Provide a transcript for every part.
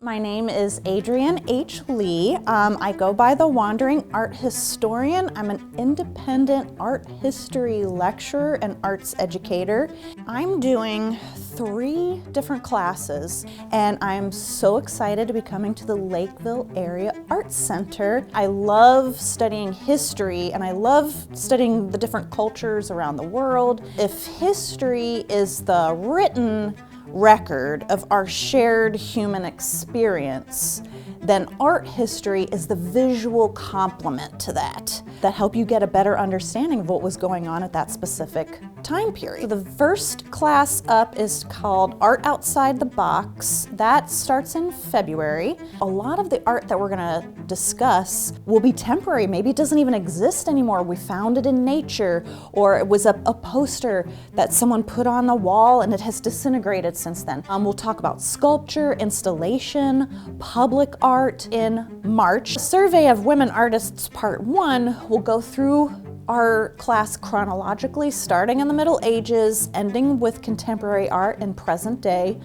My name is Adrienne Lee. I go by the Wandering Art Historian. I'm an independent art history lecturer and arts educator. I'm doing 3 different classes, and I'm so excited to be coming to the Lakeville Area Arts Center. I love studying history, and I love studying the different cultures around the world. If history is the written record of our shared human experience, then art history is the visual complement to that help you get a better understanding of what was going on at that specific time period. So the first class up is called Art Outside the Box. That starts in February. A lot of the art that we're gonna discuss will be temporary. Maybe it doesn't even exist anymore. We found it in nature, or it was a poster that someone put on a wall and it has disintegrated since then. We'll talk about sculpture, installation, public art in March. The Survey of Women Artists Part 1 will go through our class chronologically, starting in the Middle Ages, ending with contemporary art and present day.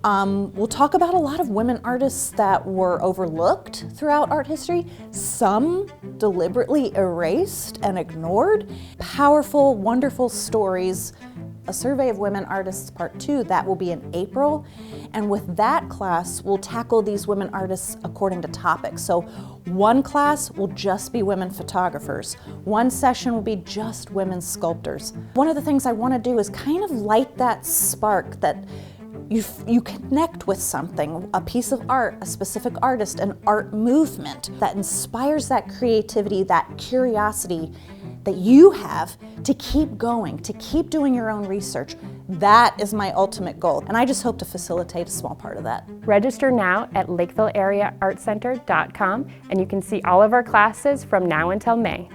We'll talk about a lot of women artists that were overlooked throughout art history, some deliberately erased and ignored. Powerful, wonderful stories. A Survey of Women Artists Part 2, that will be in April. And with that class, we'll tackle these women artists according to topics. So one class will just be women photographers. One session will be just women sculptors. One of the things I want to do is kind of light that spark that you connect with something, a piece of art, a specific artist, an art movement that inspires that creativity, that curiosity that you have to keep going, to keep doing your own research. That is my ultimate goal, and I just hope to facilitate a small part of that. Register now at LakevilleAreaArtCenter.com, and you can see all of our classes from now until May.